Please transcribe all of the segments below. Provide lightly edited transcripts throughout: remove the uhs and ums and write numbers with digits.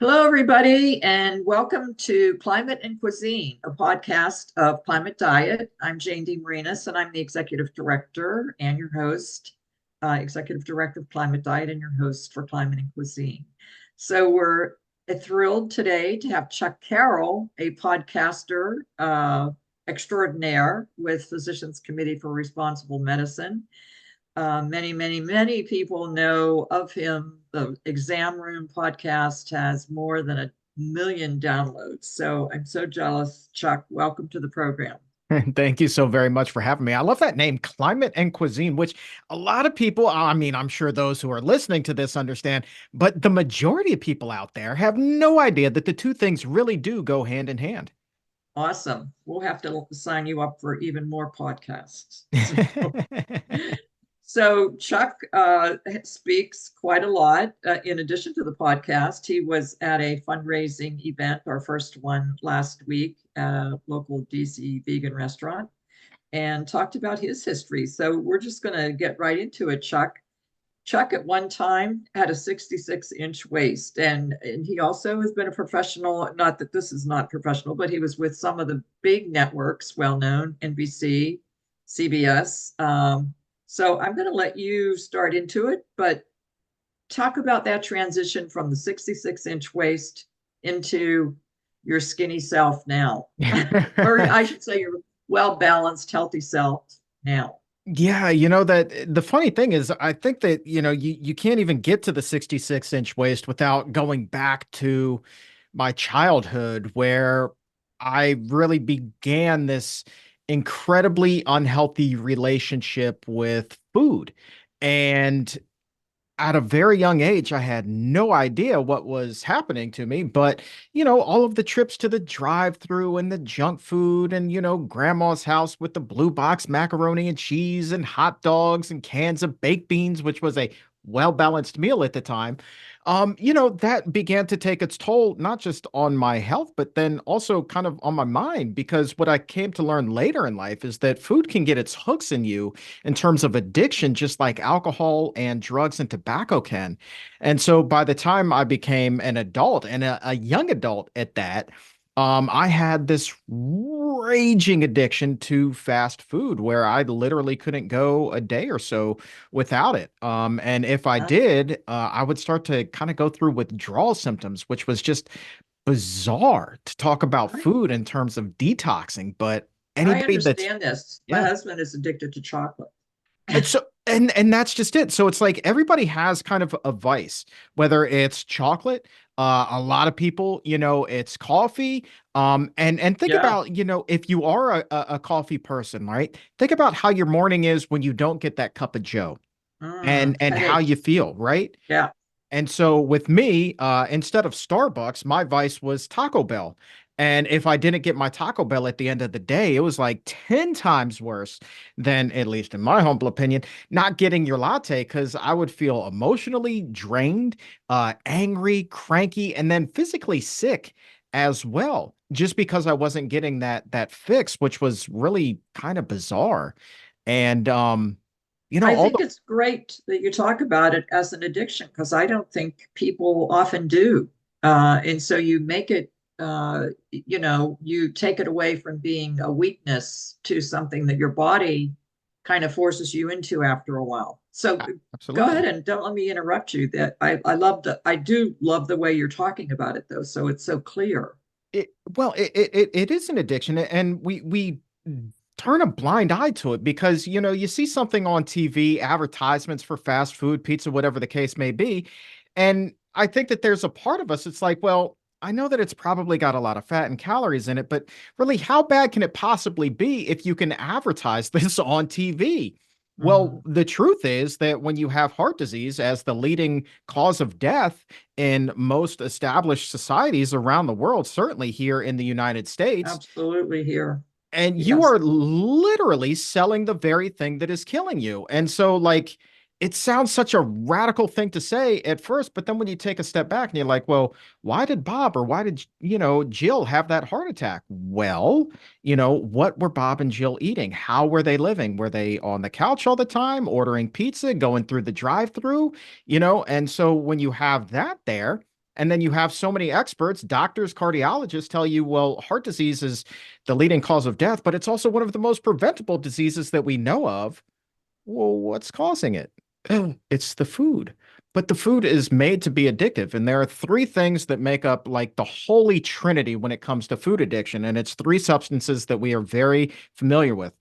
Hello, everybody, and welcome to Climate and Cuisine, a podcast of Climate Diet. I'm Jane DeMarinis, and I'm the Executive Director and your host, Executive Director of Climate Diet and your host for Climate and Cuisine. So we're thrilled today to have Chuck Carroll, a podcaster extraordinaire with Physicians Committee for Responsible Medicine. Many people know of him. The Exam Room podcast has more than 1 million downloads. So I'm so jealous. Chuck, welcome to the program. Thank you so very much for having me. I love that name, Climate and Cuisine, which a lot of people, I mean, I'm sure those who are listening to this understand, but the majority of people out there have no idea that the two things really do go hand in hand. Awesome. We'll have to sign you up for even more podcasts. So Chuck speaks quite a lot. In addition to the podcast, he was at a fundraising event, our first one last week at a local DC vegan restaurant, and talked about his history. So we're just going to get right into it, Chuck. Chuck at one time had a 66-inch waist, and he also has been a professional, not that this is not professional, but he was with some of the big networks, well known, NBC, CBS. So I'm going to let you start into it, but talk about that transition from the 66-inch waist into your skinny self now. Or I should say your well-balanced, healthy self now. Yeah, that the funny thing is, I think that, you can't even get to the 66-inch waist without going back to my childhood where I really began this incredibly unhealthy relationship with food. And at a very young age, I had no idea what was happening to me. But, all of the trips to the drive-through and the junk food and, grandma's house with the blue box macaroni and cheese and hot dogs and cans of baked beans, which was a well-balanced meal at the time. That began to take its toll, not just on my health, but then also kind of on my mind, because what I came to learn later in life is that food can get its hooks in you in terms of addiction, just like alcohol and drugs and tobacco can. And so by the time I became an adult and a young adult at that, I had this raging addiction to fast food where I literally couldn't go a day or so without it. And if I did, I would start to kind of go through withdrawal symptoms, which was just bizarre to talk about I, food in terms of detoxing. But I anybody that's, understand this. My yeah. husband is addicted to chocolate. And so and that's just it. So it's like everybody has kind of a vice, whether it's chocolate, a lot of people, it's coffee. And think Yeah. about, if you are a coffee person, right? Think about how your morning is when you don't get that cup of Joe and how Headache. you feel, right? Yeah. And so with me, instead of Starbucks, my vice was Taco Bell. And if I didn't get my Taco Bell at the end of the day, it was like 10 times worse than, at least in my humble opinion, not getting your latte because I would feel emotionally drained, angry, cranky, and then physically sick as well, just because I wasn't getting that fix, which was really kind of bizarre. And I all think it's great that you talk about it as an addiction because I don't think people often do. And so you make it, you take it away from being a weakness to something that your body kind of forces you into after a while. So go ahead absolutely. and don't let me interrupt you. That I do love the way you're talking about it though. So it's so clear. It is an addiction, and we turn a blind eye to it because you see something on TV, advertisements for fast food, pizza, whatever the case may be, and I think that there's a part of us. It's like, well, I know that it's probably got a lot of fat and calories in it, but really, how bad can it possibly be if you can advertise this on TV? Well, Mm. the truth is that when you have heart disease as the leading cause of death in most established societies around the world, certainly here in the United States, Absolutely here. and you Yes. are literally selling the very thing that is killing you. And so, like, it sounds such a radical thing to say at first, but then when you take a step back and you're like, well, why did Bob or why did, Jill have that heart attack? Well, what were Bob and Jill eating? How were they living? Were they on the couch all the time, ordering pizza, going through the drive-through? And so when you have that there, And then you have so many experts, doctors, cardiologists tell you, well, heart disease is the leading cause of death, but it's also one of the most preventable diseases that we know of. Well, what's causing it? It's the food. But the food is made to be addictive. And there are three things that make up like the holy trinity when it comes to food addiction. And it's three substances that we are very familiar with.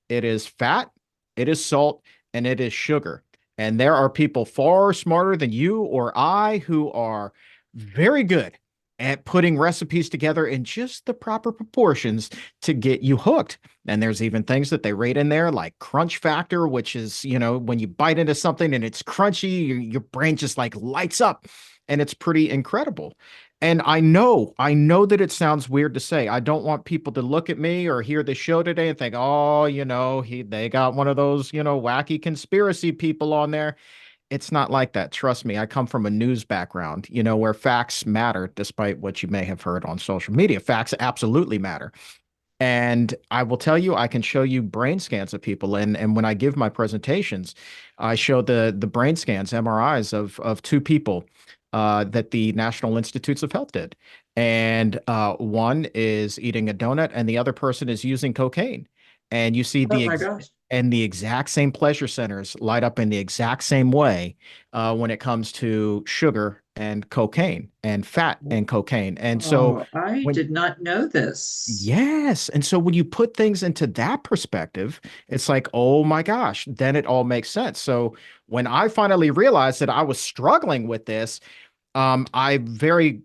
It is fat, it is salt, and it is sugar. And there are people far smarter than you or I who are very good at putting recipes together in just the proper proportions to get you hooked. And there's even things that they rate in there like crunch factor, which is, when you bite into something and it's crunchy, your brain just like lights up and it's pretty incredible. And I know that it sounds weird to say. I don't want people to look at me or hear the show today and think, oh, they got one of those, wacky conspiracy people on there. It's not like that. Trust me, I come from a news background, where facts matter, despite what you may have heard on social media. Facts absolutely matter. And I will tell you, I can show you brain scans of people. And when I give my presentations, I show the brain scans, MRIs of two people that the National Institutes of Health did. And one is eating a donut, and the other person is using cocaine. And you see Oh my gosh. the exact same pleasure centers light up in the exact same way when it comes to sugar and cocaine and fat and cocaine. And so Oh, I when did not know this. Yes. And so when you put things into that perspective, it's like, oh my gosh, then it all makes sense. So when I finally realized that I was struggling with this, I very,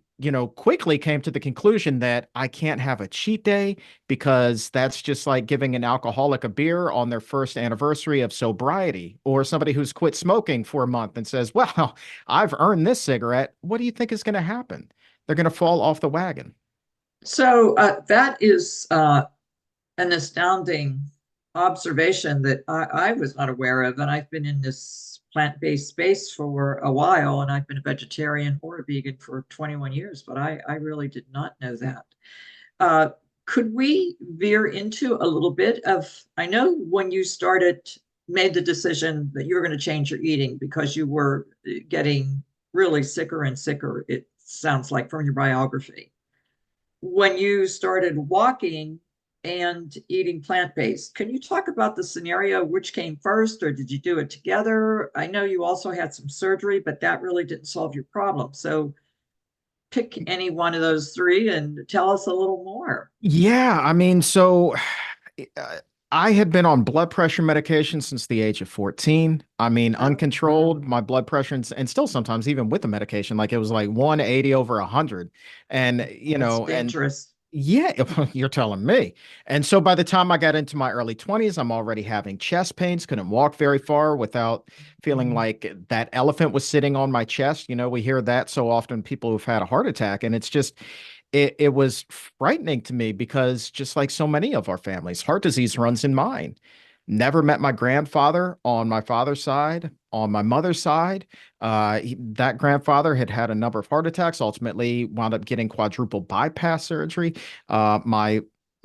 quickly came to the conclusion that I can't have a cheat day because that's just like giving an alcoholic a beer on their first anniversary of sobriety, or somebody who's quit smoking for a month and says, well, I've earned this cigarette. What do you think is going to happen? They're going to fall off the wagon. So that is an astounding observation that I was not aware of. And I've been in this plant-based space for a while, and I've been a vegetarian or a vegan for 21 years, but I really did not know that. Uh, could we veer into a little bit of, I know when you made the decision that you were going to change your eating because you were getting really sicker and sicker, it sounds like from your biography. When you started walking and eating plant-based, can you talk about the scenario, which came first, or did you do it together? I know you also had some surgery, but that really didn't solve your problem. So pick any one of those three and tell us a little more. Yeah, I mean, so uh, I had been on blood pressure medication since the age of 14. I mean, Oh, wow. uncontrolled, my blood pressure, and still sometimes even with the medication, like it was like 180 over 100. And, That's and dangerous. yeah, you're telling me. And so by the time I got into my early 20s, I'm already having chest pains, couldn't walk very far without feeling Mm. like that elephant was sitting on my chest. We hear that so often, people who've had a heart attack, and it's just it was frightening to me because just like so many of our families, heart disease runs in mine. Never met my grandfather on my father's side. On my mother's side, that grandfather had had a number of heart attacks, ultimately wound up getting quadruple bypass surgery. My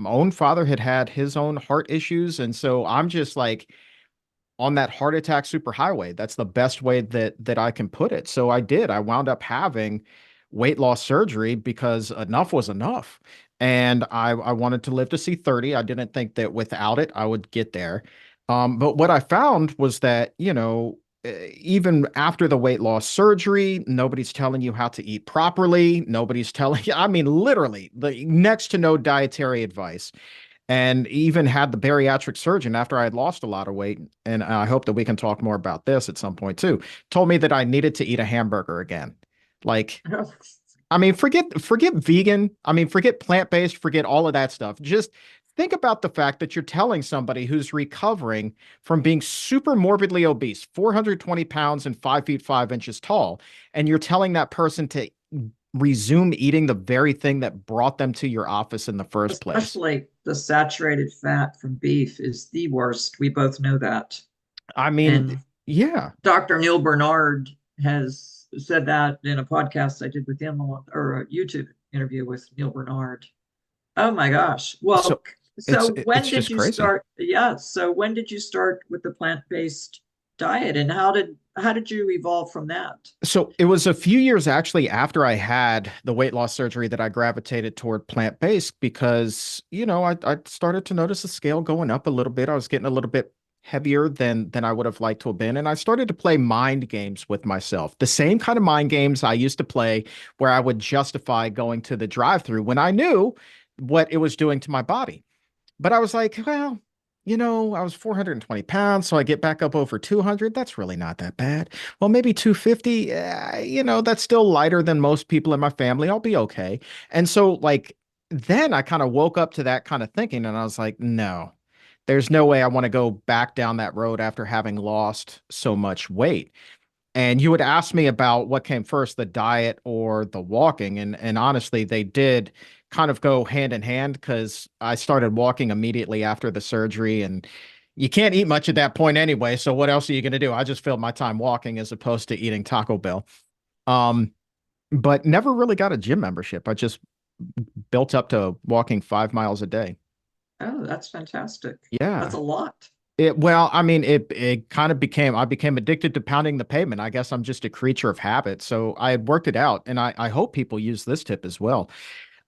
own father had had his own heart issues. And so I'm just like, on that heart attack superhighway. That's the best way that I can put it. So I did. I wound up having weight loss surgery because enough was enough. And I wanted to live to see 30. I didn't think that without it I would get there. But what I found was that, even after the weight loss surgery, nobody's telling you how to eat properly. Nobody's telling you, I mean, literally, the next to no dietary advice, and even had the bariatric surgeon after I had lost a lot of weight. And I hope that we can talk more about this at some point too. Told me that I needed to eat a hamburger again. Like, I mean, forget vegan. I mean, forget plant-based, forget all of that stuff. Just think about the fact that you're telling somebody who's recovering from being super morbidly obese, 420 pounds and 5 feet 5 inches tall, and you're telling that person to resume eating the very thing that brought them to your office in the first place. Especially the saturated fat from beef is the worst. We both know that. I mean, And yeah. Dr. Neil Bernard has said that in a podcast I did with him, or a YouTube interview with Neil Bernard. Oh my gosh. So Well, it's so when it's did just you crazy. start? Yeah. So when did you start with the plant-based diet, and how did you evolve from that? So it was a few years actually after I had the weight loss surgery that I gravitated toward plant-based because, I started to notice the scale going up a little bit. I was getting a little bit heavier than I would have liked to have been. And I started to play mind games with myself. The same kind of mind games I used to play where I would justify going to the drive-through when I knew what it was doing to my body. But I was like, well, I was 420 pounds, so I get back up over 200. That's really not that bad. Well, maybe 250, that's still lighter than most people in my family. I'll be okay. And so, like, then I kind of woke up to that kind of thinking, and I was like, no, there's no way I want to go back down that road after having lost so much weight. And you would ask me about what came first, the diet or the walking. And honestly, they did kind of go hand in hand because I started walking immediately after the surgery and you can't eat much at that point anyway. So what else are you going to do? I just filled my time walking as opposed to eating Taco Bell. Um, but never really got a gym membership. I just built up to walking 5 miles a day. Oh, that's fantastic. That's Yeah. a lot. Well, I mean, it kind of I became addicted to pounding the pavement. I guess I'm just a creature of habit. So I had worked it out, and I hope people use this tip as well.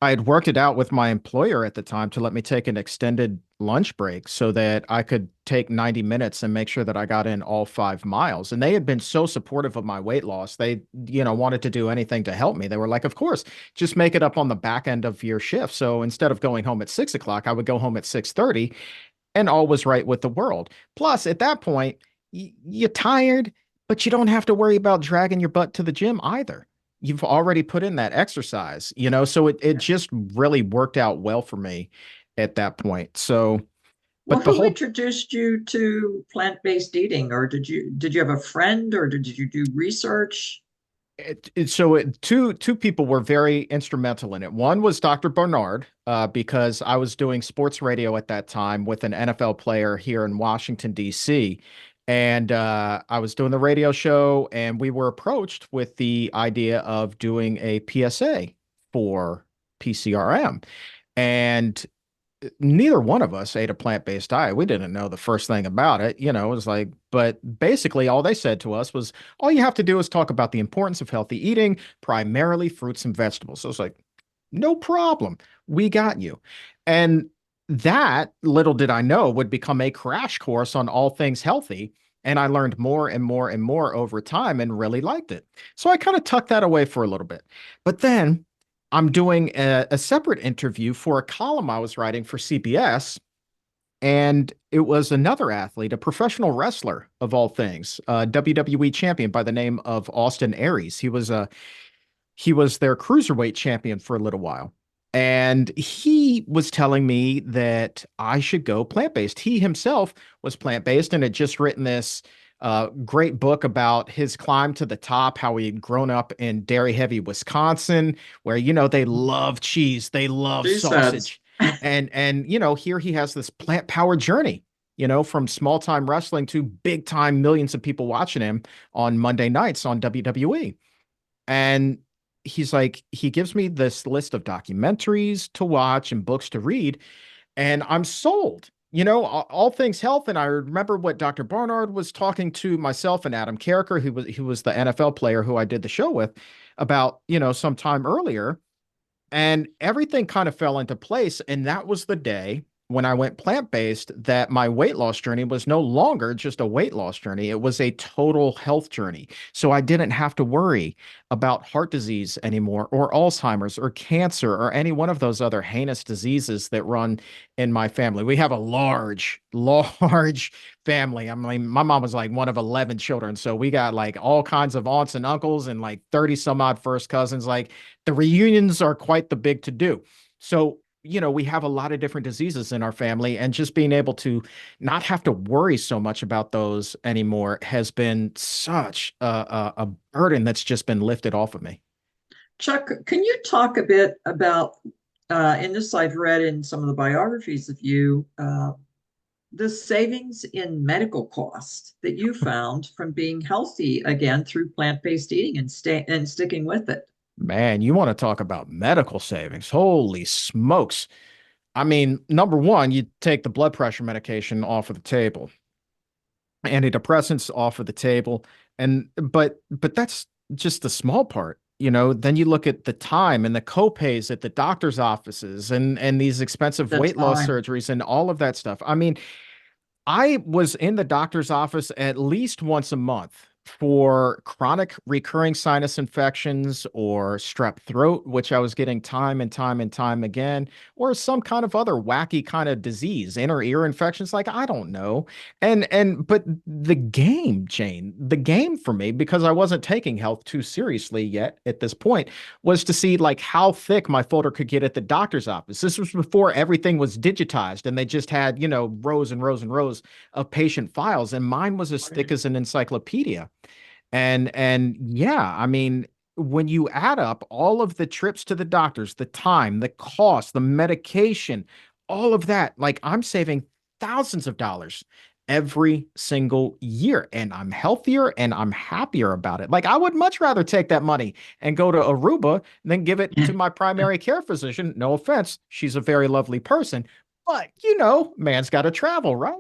I had worked it out with my employer at the time to let me take an extended lunch break so that I could take 90 minutes and make sure that I got in all 5 miles. And they had been so supportive of my weight loss. They, wanted to do anything to help me. They were like, of course, just make it up on the back end of your shift. So instead of going home at 6 o'clock, I would go home at 6:30 and all was right with the world. Plus, at that point, you're tired, but you don't have to worry about dragging your butt to the gym either. You've already put in that exercise, so it Yeah. just really worked out well for me at that point. So, Well, but the who whole introduced you to plant-based eating, or did you have a friend, or did you do research? two people were very instrumental in it. One was Dr. Bernard, because I was doing sports radio at that time with an NFL player here in Washington, D.C. And I was doing the radio show, and we were approached with the idea of doing a PSA for PCRM. And neither one of us ate a plant-based diet. We didn't know the first thing about it. It was like, but basically all they said to us was, all you have to do is talk about the importance of healthy eating, primarily fruits and vegetables. So it's like, no problem. We got you. And that, little did I know, would become a crash course on all things healthy. And I learned more and more and more over time and really liked it. So I kind of tucked that away for a little bit. But then I'm doing a separate interview for a column I was writing for CBS, and it was another athlete, a professional wrestler of all things, a WWE champion by the name of Austin Aries. He was their cruiserweight champion for a little while. And he was telling me that I should go plant-based. He himself was plant-based and had just written this great book about his climb to the top, how he had grown up in dairy-heavy Wisconsin, where, they love cheese, they love She said, sausage. And here he has this plant-powered journey, from small-time wrestling to big-time millions of people watching him on Monday nights on WWE. And he's like, he gives me this list of documentaries to watch and books to read, and I'm sold. All things health. And I remember what Dr. Barnard was talking to myself and Adam Carricker, who was the NFL player who I did the show with, about, some time earlier. And everything kind of fell into place. And that was the day when I went plant-based that my weight loss journey was no longer just a weight loss journey. It was a total health journey. So I didn't have to worry about heart disease anymore, or Alzheimer's, or cancer, or any one of those other heinous diseases that run in my family. We have a large, large family. I mean, my mom was like one of 11 children. So we got like all kinds of aunts and uncles and like 30 some odd first cousins. Like, the reunions are quite the big to do. So, we have a lot of different diseases in our family, and just being able to not have to worry so much about those anymore has been such a burden that's just been lifted off of me. Chuck, can you talk a bit about, in this I've read in some of the biographies of you, the savings in medical costs that you found from being healthy again through plant-based eating and sticking with it? Man, you want to talk about medical savings? Holy smokes. I mean, number one, you take the blood pressure medication off of the table. antidepressants off of the table. And but that's just the small part. Then you look at the time and the copays at the doctor's offices and these expensive The weight loss time. surgeries and all of that stuff. I mean, I was in the doctor's office at least once a month for chronic recurring sinus infections or strep throat, which I was getting time and time and time again, or some kind of other wacky kind of disease, inner ear infections, like I don't know. But the game, Jane, the game for me, because I wasn't taking health too seriously yet at this point, was to see like how thick my folder could get at the doctor's office. This was before everything was digitized and they just had, rows and rows and rows of patient files, and mine was as thick as an encyclopedia. And yeah, I mean, when you add up all of the trips to the doctors, the time, the cost, the medication, all of that, like I'm saving thousands of dollars every single year, and I'm healthier and I'm happier about it. Like I would much rather take that money and go to Aruba than give it to my primary care physician. No offense, she's a very lovely person, but man's got to travel, right?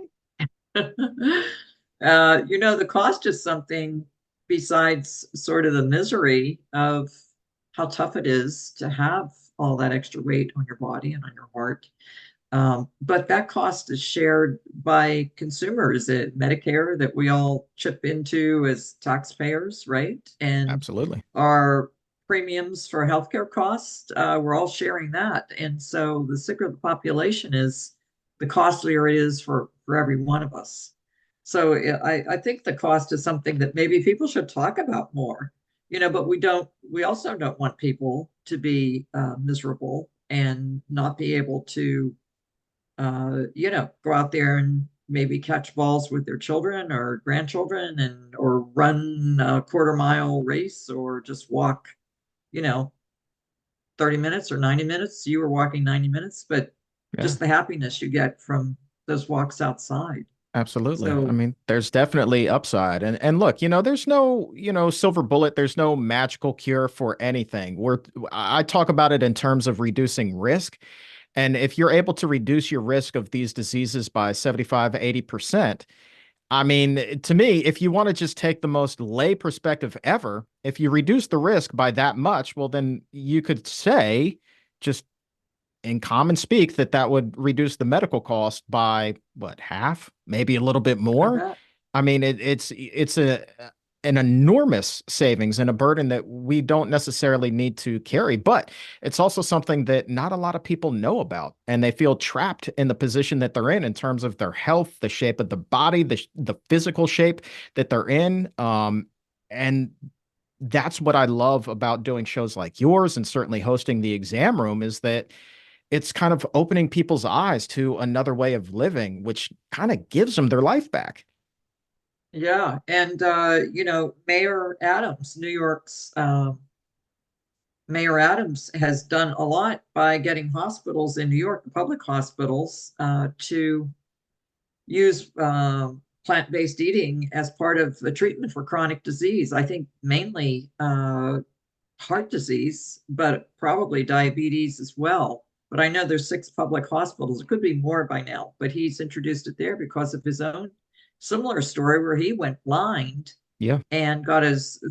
The cost is something besides sort of the misery of how tough it is to have all that extra weight on your body and on your heart. But that cost is shared by consumers at Medicare that we all chip into as taxpayers, right? And Absolutely. our premiums for healthcare costs, we're all sharing that. And so the sicker the population is, the costlier it is for every one of us. So I think the cost is something that maybe people should talk about more, but we also don't want people to be miserable and not be able to go out there and maybe catch balls with their children or grandchildren or run a quarter-mile race or just walk, you know, 30 minutes or 90 minutes. You were walking 90 minutes, but Yeah. just the happiness you get from those walks outside. Absolutely. I So mean, there's definitely upside. And look, there's no, silver bullet, there's no magical cure for anything. I talk about it in terms of reducing risk. And if you're able to reduce your risk of these diseases by 75, 80%, I mean, to me, if you want to just take the most lay perspective ever, if you reduce the risk by that much, well, then you could say, just in common speak, that would reduce the medical cost by what, half, maybe a little bit I more. bet. I mean, it's an enormous savings and a burden that we don't necessarily need to carry, but it's also something that not a lot of people know about, and they feel trapped in the position that they're in terms of their health, the shape of the body, the physical shape that they're in. And that's what I love about doing shows like yours and certainly hosting the exam room, is that it's kind of opening people's eyes to another way of living, which kind of gives them their life back. Yeah. And, Mayor Adams, New York's Mayor Adams has done a lot by getting hospitals in New York, the public hospitals, to use plant-based eating as part of the treatment for chronic disease. I think mainly heart disease, but probably diabetes as well. But I know there's 6 public hospitals. It could be more by now, but he's introduced it there because of his own similar story where he went blind Yeah. and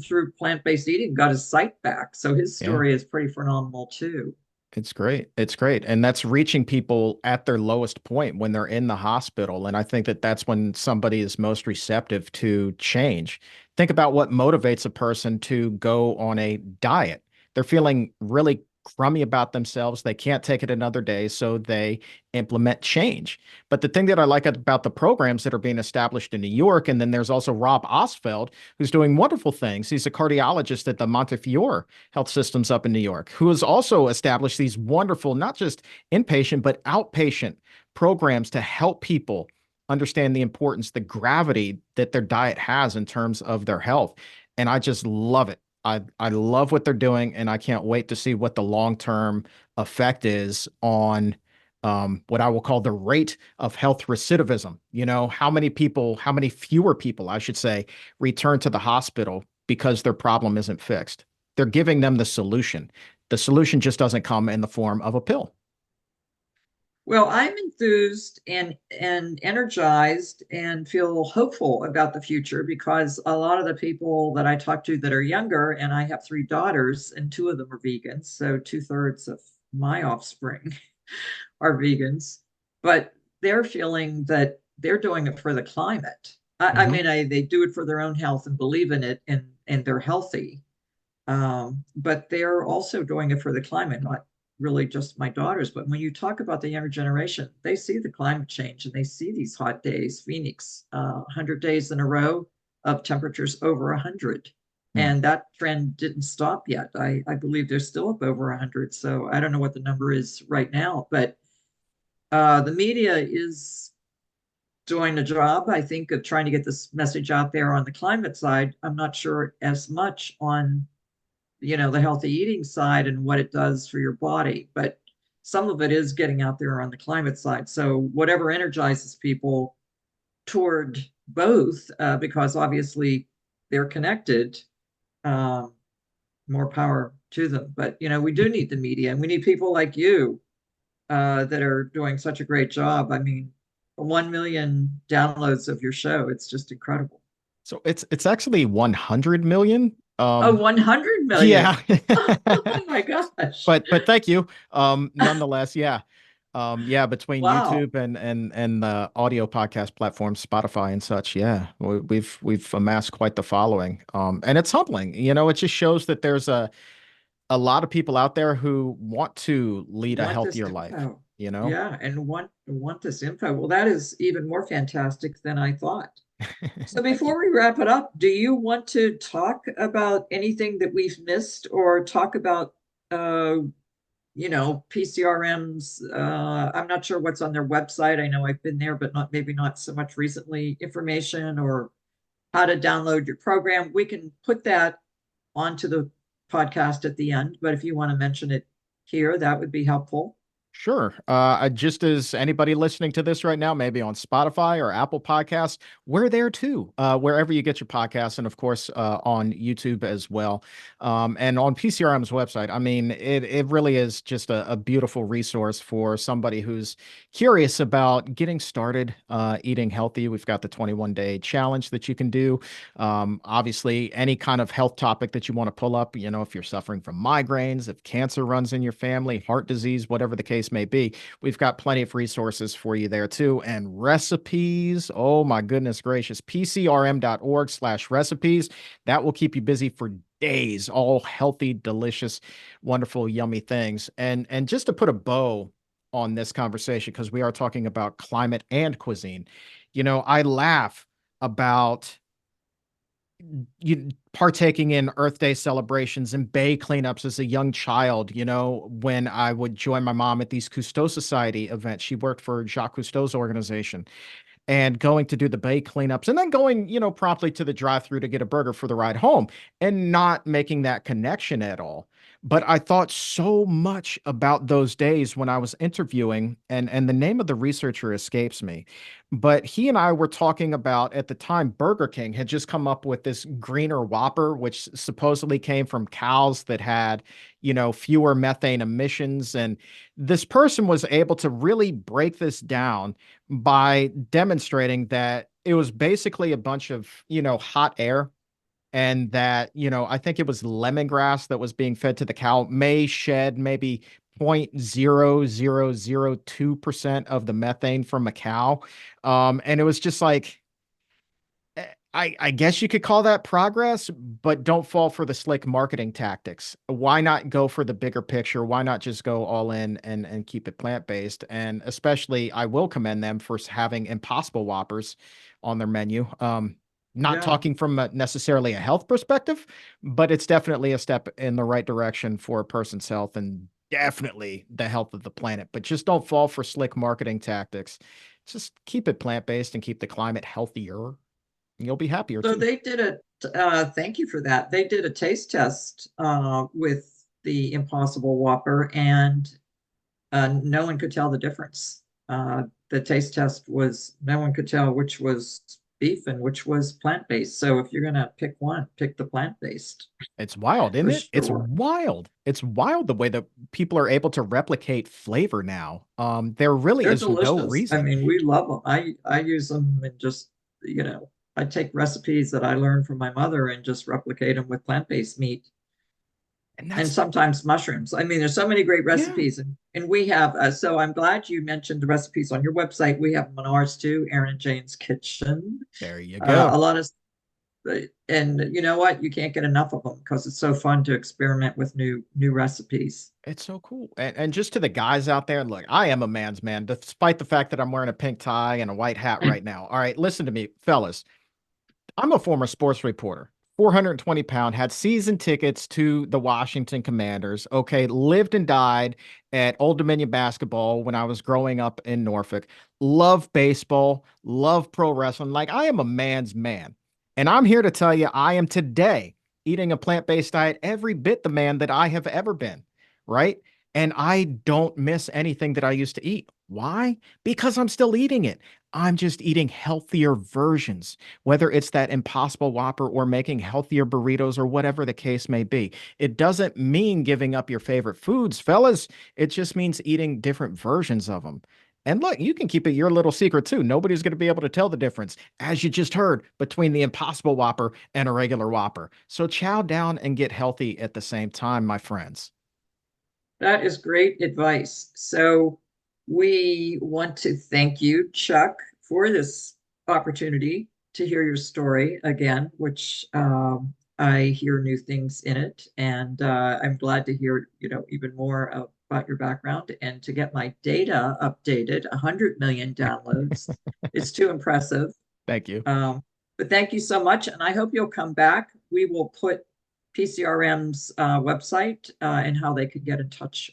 through plant-based eating, got his sight back. So his Yeah. story is pretty phenomenal too. It's great. It's great. And that's reaching people at their lowest point when they're in the hospital. And I think that that's when somebody is most receptive to change. Think about what motivates a person to go on a diet. They're feeling really crummy about themselves. They can't take it another day, so they implement change. But the thing that I like about the programs that are being established in New York, and then there's also Rob Osfeld, who's doing wonderful things. He's a cardiologist at the Montefiore Health Systems up in New York, who has also established these wonderful, not just inpatient, but outpatient programs to help people understand the importance, the gravity that their diet has in terms of their health. And I just love it. I love what they're doing, and I can't wait to see what the long-term effect is on what I will call the rate of health recidivism. How many people, how many fewer people, I should say, return to the hospital because their problem isn't fixed. They're giving them the solution. The solution just doesn't come in the form of a pill. Well, I'm enthused and energized and feel hopeful about the future because a lot of the people that I talk to that are younger, and I have three daughters, and two of them are vegans, so two-thirds of my offspring are vegans, but they're feeling that they're doing it for the climate. I Hmm. mean, they do it for their own health and believe in it, and they're healthy. But they're also doing it for the climate, not really just my daughters. But when you talk about the younger generation, they see the climate change and they see these hot days. Phoenix, 100 days in a row of temperatures over 100. Hmm. And that trend didn't stop yet. I believe they're still up over 100. So I don't know what the number is right now, but the media is doing a job, I think, of trying to get this message out there on the climate side. I'm not sure as much on the healthy eating side and what it does for your body, but some of it is getting out there on the climate side. So whatever energizes people toward both, because obviously they're connected, um, more power to them. But we do need the media, and we need people like you that are doing such a great job. I mean, 1 million downloads of your show, it's just incredible. So it's actually 100 million. Oh, 100 million. Yeah. Oh my gosh. But thank you. Nonetheless, yeah. Yeah, between Wow. YouTube and the audio podcast platforms, Spotify and such, yeah, we've amassed quite the following. And it's humbling. It just shows that there's a lot of people out there who want to lead a Want this healthier life, info. you know? Yeah, and want this info. Well, that is even more fantastic than I thought. So Thank you. before we wrap it up, do you want to talk about anything that we've missed or talk about PCRMs? I'm not sure what's on their website. I know I've been there, but not so much recently. Information or how to download your program. We can put that onto the podcast at the end, but if you want to mention it here, that would be helpful. Sure. Just as anybody listening to this right now, maybe on Spotify or Apple Podcasts, we're there too, wherever you get your podcasts, and of course on YouTube as well, and on PCRM's website. I mean, it really is just a beautiful resource for somebody who's curious about getting started eating healthy. We've got the 21-day challenge that you can do. Obviously, any kind of health topic that you want to pull up, if you're suffering from migraines, if cancer runs in your family, heart disease, whatever the case may be, we've got plenty of resources for you there too. And recipes, oh my goodness gracious, pcrm.org/recipes. That will keep you busy for days, all healthy, delicious, wonderful, yummy things. And just to put a bow on this conversation, because we are talking about climate and cuisine, I laugh about you partaking in Earth Day celebrations and bay cleanups as a young child, when I would join my mom at these Cousteau Society events. She worked for Jacques Cousteau's organization, and going to do the bay cleanups and then going, promptly to the drive-through to get a burger for the ride home and not making that connection at all. But I thought so much about those days when I was interviewing, and the name of the researcher escapes me. But he and I were talking about, at the time, Burger King had just come up with this greener Whopper, which supposedly came from cows that had, fewer methane emissions. And this person was able to really break this down by demonstrating that it was basically a bunch of, hot air, and that, I think it was lemongrass that was being fed to the cow may shed maybe 0.0002% of the methane from a cow. And it was just like, I guess you could call that progress, but don't fall for the slick marketing tactics. Why not go for the bigger picture? Why not just go all in and keep it plant-based? And especially, I will commend them for having Impossible Whoppers on their menu. Not Yeah. talking from necessarily a health perspective, but it's definitely a step in the right direction for a person's health and definitely the health of the planet. But just don't fall for slick marketing tactics. Just keep it plant-based and keep the climate healthier. You'll be happier So too. they did thank you for that. They did a taste test with the Impossible Whopper, and no one could tell the difference. The taste test was no one could tell which was beef and which was plant-based. So if you're gonna pick one, pick the plant-based It's wild, isn't for it? It's sure. wild. It's wild the way that people are able to replicate flavor now. There really They're is no delicious. I reason. mean, we love them. I use them and just, I take recipes that I learned from my mother and just replicate them with plant-based meat And and that's, sometimes mushrooms. I mean, there's so many great yeah, recipes, and we have. So I'm glad you mentioned the recipes on your website. We have them on ours too, Aaron and Jane's Kitchen. there you A go. lot of, and you know what? You can't get enough of them because it's so fun to experiment with new recipes. It's so cool. And just to the guys out there, look, I am a man's man, despite the fact that I'm wearing a pink tie and a white hat right now. All right, listen to me, fellas. I'm a former sports reporter, 420 pound, had season tickets to the Washington Commanders. Okay, lived and died at Old Dominion basketball when I was growing up in Norfolk. Love baseball, love pro wrestling. Like, I am a man's man. And I'm here to tell you, I am today eating a plant based diet every bit the man that I have ever been. Right. And I don't miss anything that I used to eat. Why? Because I'm still eating it. I'm just eating healthier versions, whether it's that Impossible Whopper or making healthier burritos or whatever the case may be. It doesn't mean giving up your favorite foods, fellas. It just means eating different versions of them. And look, you can keep it your little secret too. Nobody's going to be able to tell the difference, as you just heard, between the Impossible Whopper and a regular Whopper. So chow down and get healthy at the same time, my friends. That is great advice. So we want to thank you, Chuck, for this opportunity to hear your story again, which I hear new things in it, and I'm glad to hear, even more about your background and to get my data updated. 100 million downloads. It's too impressive. Thank you. But thank you so much, and I hope you'll come back. We will put PCRM's website and how they can get in touch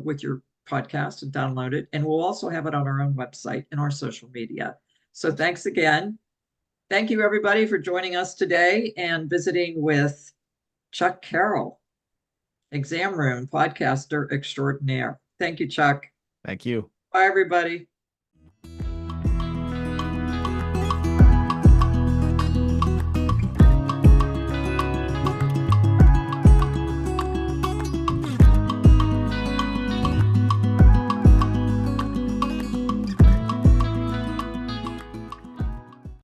with your podcast and download it. And we'll also have it on our own website and our social media. So Awesome. thanks again. Thank you, everybody, for joining us today and visiting with Chuck Carroll, Exam Room Podcaster Extraordinaire. Thank you, Chuck. Thank you. Bye, everybody.